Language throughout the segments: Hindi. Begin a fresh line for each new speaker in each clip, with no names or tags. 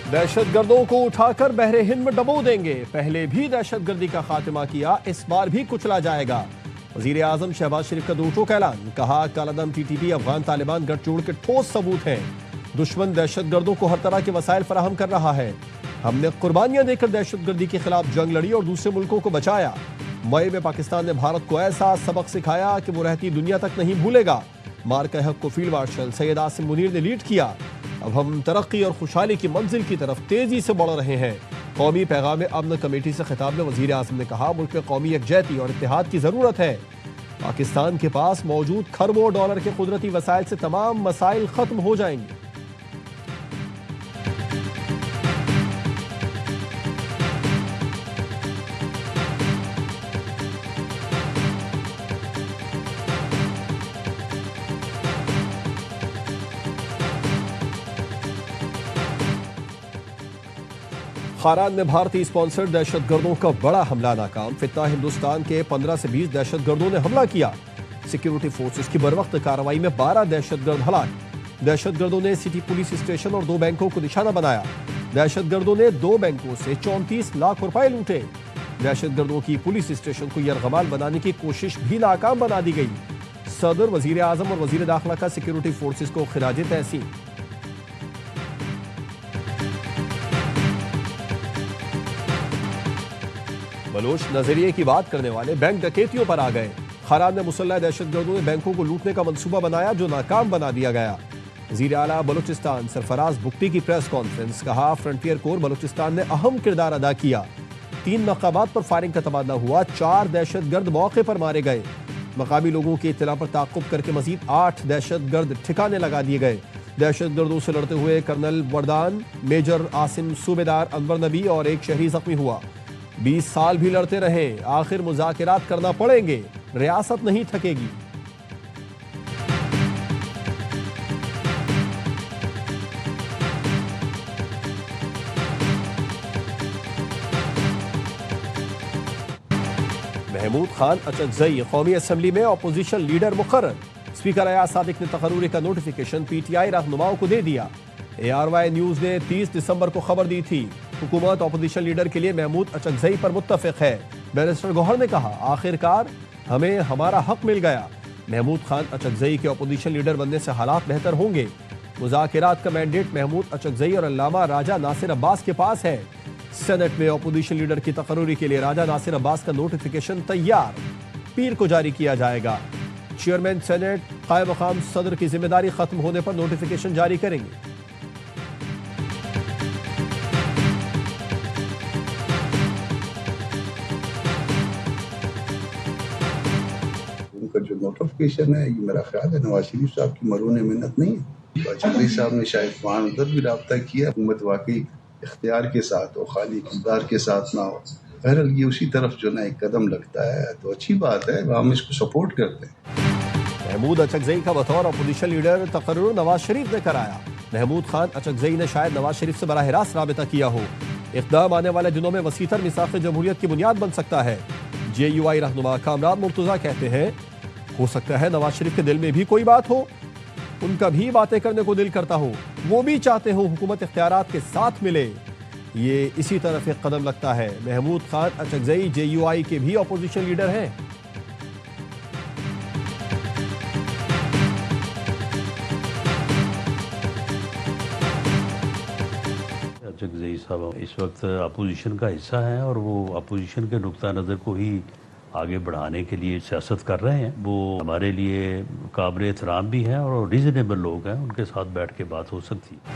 दहशतगर्दों को उठाकर बहरे हिंद में डबो देंगे। पहले भी दहशतगर्दी का खात्मा किया, इस बार भी कुचला जाएगा। वजीर आजम शहबाज शरीफ का दो टोक ऐलान। कहा कालादम टीटीपी अफगान तालिबान गठजोड़ के ठोस सबूत हैं। दुश्मन दहशतगर्दों को हर तरह के वसाइल फराहम कर रहा है। हमने कुर्बानियां देकर दहशतगर्दी के खिलाफ जंग लड़ी और दूसरे मुल्कों को बचाया। मई में पाकिस्तान ने भारत को ऐसा सबक सिखाया कि वो रहती दुनिया तक नहीं भूलेगा। मार्का हक को फील्ड मार्शल सैयद आसिम मुनीर ने लीड किया। अब हम तरक्की और खुशहाली की मंजिल की तरफ तेजी से बढ़ रहे हैं। कौमी पैगाम अमन कमेटी से खिताब में वजीर आजम ने कहा, मुल्क में कौमी यकजहती और इत्तेहाद की जरूरत है। पाकिस्तान के पास मौजूद खरबों डॉलर के कुदरती वसाइल से तमाम मसाइल खत्म हो जाएंगे। खारान में भारतीय स्पॉन्सर्ड दहशतगर्दों का बड़ा हमला नाकाम। फितना हिंदुस्तान के 15 से 20 दहशतगर्दों ने हमला किया। सिक्योरिटी फोर्सेस की बरवक्त कार्रवाई में 12 दहशतगर्द हलाक। दहशतगर्दों ने सिटी पुलिस स्टेशन और 2 बैंकों को निशाना बनाया। दहशतगर्दों ने 2 बैंकों से 34 लाख रुपए लूटे। दहशतगर्दों की पुलिस स्टेशन को यरगमाल बनाने की कोशिश भी नाकाम बना दी गई। सदर, वजीर आजम और वजीर दाखिला का सिक्योरिटी फोर्सेस को खिराज तहसीन। बलोच नजरिए की बात करने वाले बैंक डकैतियों पर आ गए। खारान में मुसल्लह दहशतगर्दों ने बैंकों को लूटने का मंसूबा बनाया, जो नाकाम बना दिया गया। वजीर आला बलूचिस्तान सरफराज बुख्ती की प्रेस कॉन्फ्रेंस। कहा, फ्रंटियर कोर बलूचिस्तान ने अहम किरदार अदा किया। 3 मकामात पर फायरिंग का तबादला हुआ। 4 दहशतगर्द मौके पर मारे गए। मकामी लोगों की इत्तला पर ताक़ुब करके मजीद 8 दहशतगर्द ठिकाने लगा दिए गए। दहशतगर्दों से लड़ते हुए कर्नल वरदान, मेजर आसिम, सूबेदार अनवर नबी और एक शहरी जख्मी हुआ। 20 साल भी लड़ते रहे, आखिर मुज़ाकिरात करना पड़ेंगे, रियासत नहीं थकेगी। महमूद खान अचकजई कौमी असम्बली में अपोजिशन लीडर मुकर्रर। स्पीकर अयाज सादिक ने तकर्रूरी का नोटिफिकेशन PTI रहनुमाओं को दे दिया। ARY न्यूज ने 30 दिसंबर को खबर दी थी। हुकूमत अपोजिशन लीडर के लिए महमूद अचकजई पर मुत्तफिक है। बैरिस्टर गौहर ने कहा, आखिरकार हमें हमारा हक मिल गया। महमूद खान अचकजई के अपोजिशन लीडर बनने से हालात बेहतर होंगे। मुज़ाकिरात का मैंडेट महमूद अचकजई और अल्लामा राजा नासिर अब्बास के पास है। सेनेट में अपोजिशन लीडर की तकर्रूरी के लिए राजा नासिर अब्बास का नोटिफिकेशन तैयार, पीर को जारी किया जाएगा। चेयरमैन सेनेट कायम मकाम सदर की जिम्मेदारी खत्म होने पर नोटिफिकेशन जारी करेंगे।
जो नोटिफिकेशन है, ये मेरा ख्याल है नवाज शरीफ साहब की मरून मिन्नत नहीं है। चौधरी साहब ने शायद वहाँ उधर भी रब्ता किया। हुकूमत वाकई इख्तियार के साथ हो, खाली इक़्तिदार के साथ ना हो। बहरहाल ये उसी तरफ जो ना एक कदम लगता है तो अच्छी बात है, हम इसको सपोर्ट करते हैं।
महमूद अचकजई का बतौर अपोजिशन लीडर तकर्रुर नवाज शरीफ ने कराया। महमूद खान अचकजई ने शायद नवाज शरीफ से बराह रास्त राबिता किया हो। इक़दाम आने वाले दिनों में वसीतर मिसाक़ जमहूरियत की बुनियाद बन सकता है। JUI रहनुमा कामरान मुर्तज़ा कहते हैं, हो सकता है नवाज शरीफ के दिल में भी कोई बात हो, उनका भी बातें करने को दिल करता हो, वो भी चाहते हो हुकूमत इख्तियारात के साथ मिले। ये इसी तरफ एक कदम लगता है। महमूद खान अचकजई JUI के भी अपोजिशन लीडर हैं।
अचकजई साहब इस वक्त अपोजिशन का हिस्सा हैं और वो अपोजिशन के नुक्ता नज़र को ही आगे बढ़ाने के लिए सियासत कर रहे हैं। वो हमारे लिए काबिल एहतराम भी हैं और रीजनेबल लोग हैं, उनके साथ बैठ के बात हो सकती है।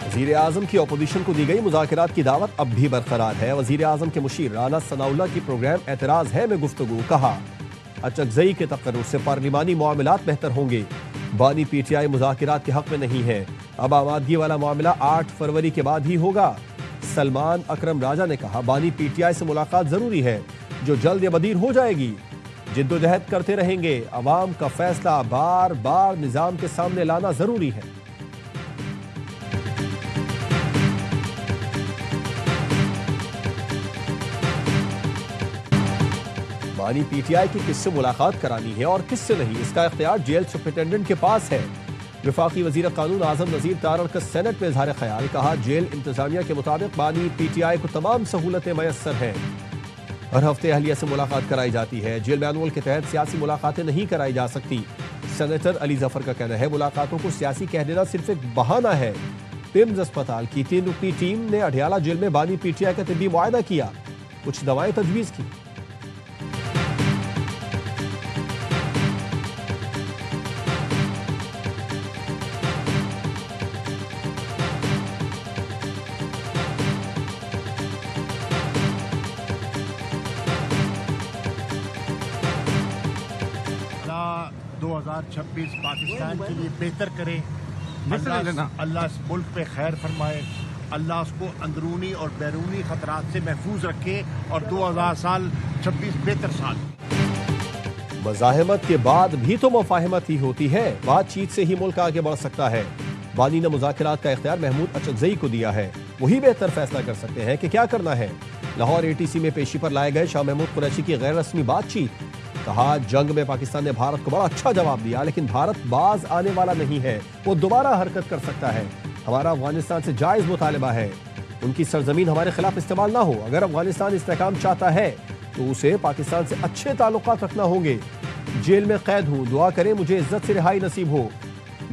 वज़ीर आज़म की अपोजिशन को दी गई मुज़ाकिरात की दावत अब भी बरकरार है। वज़ीर आज़म के मुशीर राना सनाउल्लाह की प्रोग्राम एतराज़ है में गुफ्तगू। कहा, अचकजई के तकर्रुर से पार्लिमानी मामलात बेहतर होंगे। बानी PTI मुज़ाकिरात के हक में नहीं है। अब आमादगी वाला मामला 8 फरवरी के बाद ही होगा। सलमान अकरम राजा ने कहा, बानी PTI से मुलाकात जरूरी है, जो जल्द या बदीर हो जाएगी। जिद्दोजहद करते रहेंगे। अवाम का फैसला बार बार निजाम के सामने लाना जरूरी है। बानी PTI की किससे मुलाकात करानी है और किससे नहीं, इसका इख्तियार जेल सुपरिटेंडेंट के पास है। वफाकी वजीर कानून आजम नजीर तारड़ का सेनेट में इजहार ख्याल, कहा जेल इंतजामिया के मुताबिक बानी PTI को तमाम सहूलतें मैसर हैं। हर हफ्ते अहलिया से मुलाकात कराई जाती है। जेल मैनुअल के तहत सियासी मुलाकातें नहीं कराई जा सकती। सेनेटर अली जफर का कहना है मुलाकातों को सियासी कह देना सिर्फ एक बहाना है। पिम्स अस्पताल की 3 रुकनी टीम ने अडियाला जेल में बानी PTI का तिब्बी मुआयना किया, कुछ दवाएं तजवीज़ की।
अल्लाह 2026 पाकिस्तान के लिए बेहतर करे। अल्लाह इस मुल्क पे खैर फरमाए। अल्लाह उसको अंदरूनी और बैरूनी खतरात से महफूज रखे और 2026 बेहतर साल।
मज़ाहमत के बाद भी तो मुफाहमत ही होती है। बातचीत से ही मुल्क आगे बढ़ सकता है। बानी ने मुज़ाकरात का इख्तियार महमूद अचकज़ई को दिया है। वही बेहतर फैसला कर सकते हैं कि क्या करना है। लाहौर ATC में पेशी पर लाए गए शाह महमूद कुरैशी की गैर रस्मी बातचीत, कहा जंग में पाकिस्तान ने भारत को बड़ा अच्छा जवाब दिया, लेकिन भारत बाज आने वाला नहीं है। वो दोबारा हरकत कर सकता है। हमारा अफगानिस्तान से जायज मुतालबा है, उनकी सरजमीन हमारे खिलाफ इस्तेमाल ना हो। अगर अफगानिस्तान इस्तेहकाम चाहता है तो उसे पाकिस्तान से अच्छे ताल्लुकात रखना होंगे। जेल में कैद हूँ, दुआ करें मुझे इज्जत से रिहाई नसीब हो।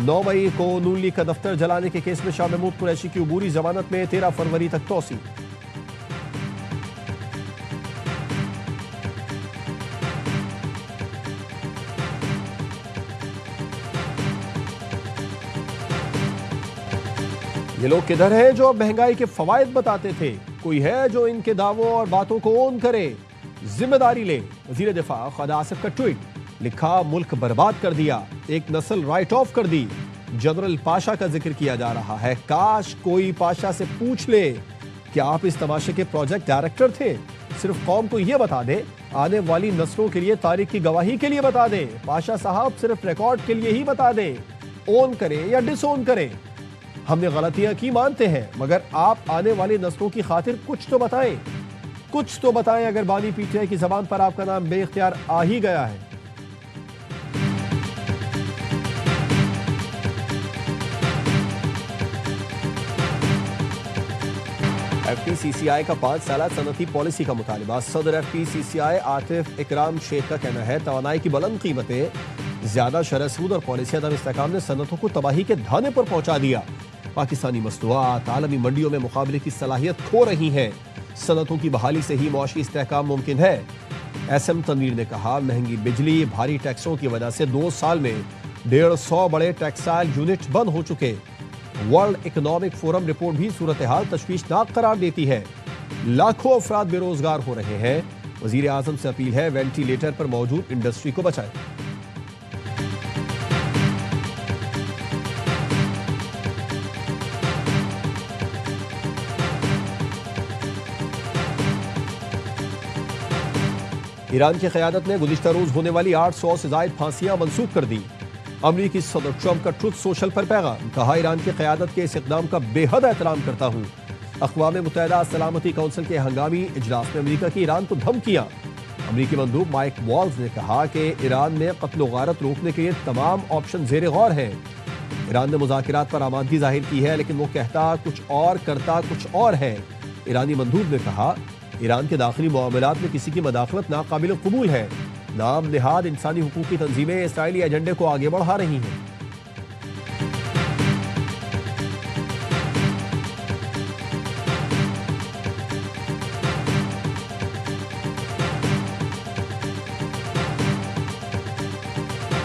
9 मई को नून लीग का दफ्तर जलाने के केस में शाह महमूद कुरैशी की अबूरी जमानत में 13 फरवरी तक तोसी। ये लोग किधर हैं जो अब महंगाई के फवायद बताते थे? कोई है जो इनके दावों और बातों को ओन करे, जिम्मेदारी ले। वजीर दिफा ख्वाजा आसिफ का ट्वीट, लिखा मुल्क बर्बाद कर दिया, एक नस्ल राइट ऑफ कर दी। जनरल पाशा का जिक्र किया जा रहा है। काश कोई पाशा से पूछ ले क्या आप इस तमाशे के प्रोजेक्ट डायरेक्टर थे। सिर्फ कौम को यह बता दे, आने वाली नस्लों के लिए तारीख की गवाही के लिए बता दे। पाशा साहब सिर्फ रिकॉर्ड के लिए ही बता दे, ओन करें या डिसओन करें। हमने गलतियां की मानते हैं, मगर आप आने वाली नस्लों की खातिर कुछ तो बताएं, कुछ तो बताएं। अगर बानी PTI की जबान पर आपका नाम बेइख्तियार आ ही गया है। FPCCI का 5 साल सनती पॉलिसी का मुतालिबा। सदर FPCCI आतिफ इकराम शेख का कहना है तवानाई की बुलंद कीमतें, ज्यादा शरह सूद और पॉलिसी अदम इस्तेहकाम ने सनतों को तबाही के धाने पर पहुंचा दिया। पाकिस्तानी मसनूआत आलमी मंडियों में मुकाबले की सलाहियत खो रही हैं। सनतों की बहाली से ही मुआशी इस्तेहकाम मुमकिन है। SM तनवीर ने कहा महंगी बिजली, भारी टैक्सों की वजह से 2 साल में 150 बड़े टेक्सटाइल यूनिट बंद हो चुके। वर्ल्ड इकोनॉमिक फोरम रिपोर्ट भी सूरत हाल तशवीशनाक करार देती है। लाखों अफराद बेरोजगार हो रहे हैं। वजीर आजम से अपील है वेंटिलेटर पर मौजूद इंडस्ट्री को बचाएं। ईरान की क़यादत ने गुज़िश्ता रोज़ होने वाली 800 से ज़ायद फांसियां मंसूख कर दी। अमरीकी सदर ट्रंप का ट्रुथ सोशल पर पैगाम, कहा ईरान की क़यादत के इस इक़दाम का बेहद एहतराम करता हूँ। अक़वाम मुत्तहिदा सलामती कौंसिल के हंगामी इजलास में अमरीका की ईरान को धमकियाँ। अमरीकी मंदूब माइक वॉल्स ने कहा कि ईरान में क़त्ल गारत रोकने के लिए तमाम ऑप्शन ज़ेर गौर हैं। ईरान ने मुज़ाकरात पर आमादगी जाहिर की है, लेकिन वो कहता कुछ और करता कुछ और है। ईरानी मंदूब ने कहा ईरान के दाखिली मामलात में किसी की मदाखलत नाकाबिल कबूल है। नाम निहाद इंसानी हुकूक की तंजीमें इसराइली एजेंडे को आगे बढ़ा रही हैं।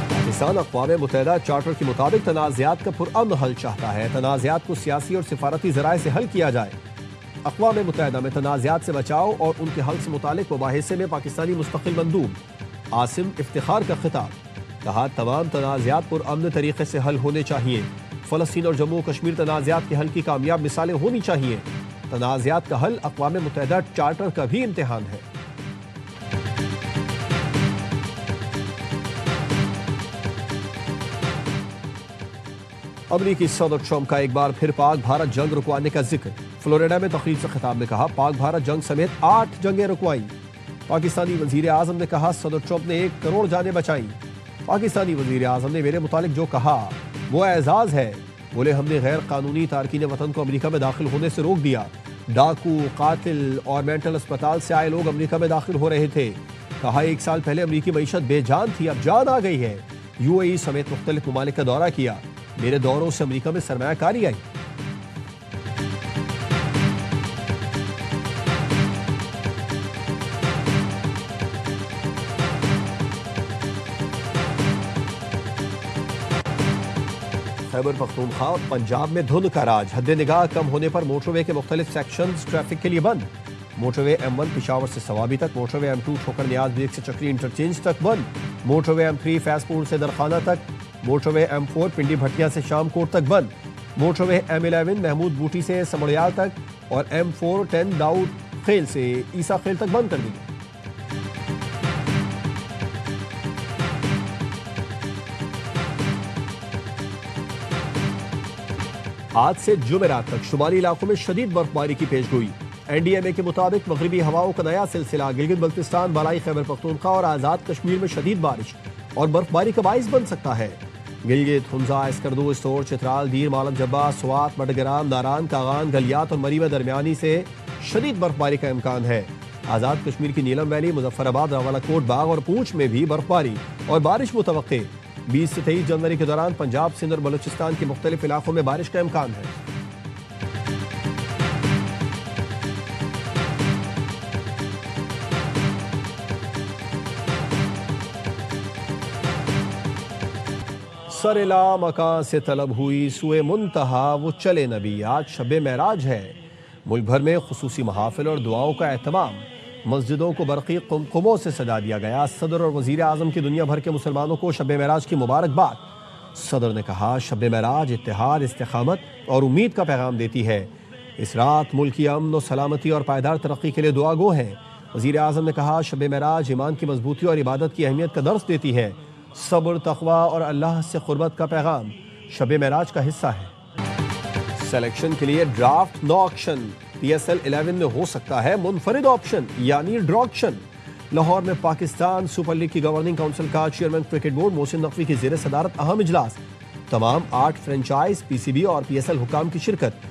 पाकिस्तान अक़वाम मुत्तहिदा चार्टर के मुताबिक तनाज़ात का पुरअमन हल चाहता है। तनाज़ात को सियासी और सिफारती ज़राए से हल किया जाए। अक़वाम मुत्तहिदा में तनाज़ात से बचाव और उनके हल से मुतालिक मुबाहिसे में पाकिस्तानी मुस्तक़िल मंदूब आसिम इफ्तिखार का खिताब, कहा तमाम तनाज़ात पुरअमन तरीके से हल होने चाहिए। फ़लस्तीन और जम्मू कश्मीर तनाज़ात के हल की कामयाब मिसालें होनी चाहिए। तनाज़ात का हल अक़वाम मुत्तहिदा चार्टर का भी इम्तिहान है। अमरीकी सदर ट्रंप का एक बार फिर पाक भारत जंग रुकवाने का जिक्र। फ्लोरिडा में तकरीर से खिताब में कहा पाक भारत जंग समेत 8 जंगें रुकवाई। पाकिस्तानी वजीर आजम ने कहा सदर ट्रंप ने 1 करोड़ जानें बचाई। पाकिस्तानी वजीर आजम ने मेरे मुतालिक जो कहा वो एजाज है। बोले हमने गैर कानूनी तारकीन वतन को अमेरिका में दाखिल होने से रोक दिया। डाकू, कातिल और मेंटल अस्पताल से आए लोग अमेरिका में दाखिल हो रहे थे। कहा 1 साल पहले अमेरिकी मईशत बेजान थी, अब जान आ गई है। यूएई समेत मुख्तलिफ ममालिक का दौरा किया। मेरे दौरों से अमेरिका में सरमायाकारी आई। खैबर पख्तूनख्वा और पंजाब में धुंध का राज। हद निगाह कम होने पर मोटरवे के मुख्तलिफ सेक्शंस ट्रैफिक के लिए बंद। मोटरवे M1 पिशावर से सवाबी तक, मोटरवे M2 ठोकर नियाज ब्रेक से चक्री इंटरचेंज तक बंद, मोटरवे M3 फैजपुर से दरखाना तक, मोटरवे M4 पिंडी भटिया से शामकोट तक बंद, मोटरवे M11 महमूद बूटी से समड़ियाल तक और M410 दाऊद खेल से ईसा खेल तक बंद कर दी। आज से जुमेरात तक शुमाली इलाकों में शदीद बर्फबारी की पेशगोई। NDMA के मुताबिक मगरबी हवाओं का नया सिलसिला गिलगित बल्तिस्तान, बालाई खैबर पख्तूनख्वा और आज़ाद कश्मीर में शदीद बारिश और बर्फबारी का बाइस बन सकता है। गिलगित, हुंजा, स्कर्दू, इस्तोर, चित्राल, दीर, मालम जब्बा, स्वात, मडग्राम, नारान, कागान, गलियात और मरी में दरमियानी से शदीद बर्फबारी का इम्कान है। आज़ाद कश्मीर की नीलम वैली, मुजफ्फराबाद, रावलाकोट, बाग और पूंछ में भी बर्फबारी और बारिश मुतवक्के। 20 से 23 जनवरी के दौरान पंजाब, सिंध और बलूचिस्तान के मुख्तलिफ इलाकों में बारिश का इम्कान है। सरेला मकान से तलब हुई सुए मुंतहा वो चले नबी। आज शब महराज है। मुल्क भर में खुसूसी महाफिल और दुआओं का एहतमाम। मस्जिदों को बरक़ी कुमकुमों से सजा दिया गया। सदर और वज़ीर आज़म की दुनिया भर के मुसलमानों को शब महराज की मुबारकबाद। सदर ने कहा शब महराज इत्तेहाद, इस्तिक़ामत और उम्मीद का पैगाम देती है। इस रात मुल्क की अमन और सलामती और पायदार तरक्की के लिए दुआ गो है। वज़ीर आज़म ने कहा शब महराज ईमान की मजबूती और इबादत की अहमियत का दर्स देती है। सब्र, तक़वा और अल्लाह से क़ुर्बत का पैगाम शब महराज का हिस्सा है। सिलेक्शन के लिए ड्राफ्ट नो ऑक्शन। PSL 11 में हो सकता है मुनफरिद ऑप्शन यानी ड्रॉ ऑक्शन। लाहौर में पाकिस्तान सुपर लीग की गवर्निंग काउंसिल का chairman cricket board Mohsin Naqvi की ज़ेर सदारत अहम इजलास। तमाम 8 फ्रेंचाइज, PCB और PSL हुकाम की शिरकत।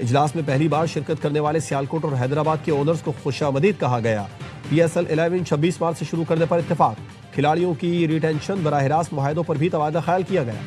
इजलास में पहली बार शिरकत करने वाले सियालकोट और हैदराबाद के ओनर्स को खुशामदीद कहा गया। PSL 11 26 मार्च से शुरू करने पर इत्तेफाक। खिलाड़ियों की रिटेंशन, बराह रास्त मुआहदों पर भी तबादला ख्याल किया गया।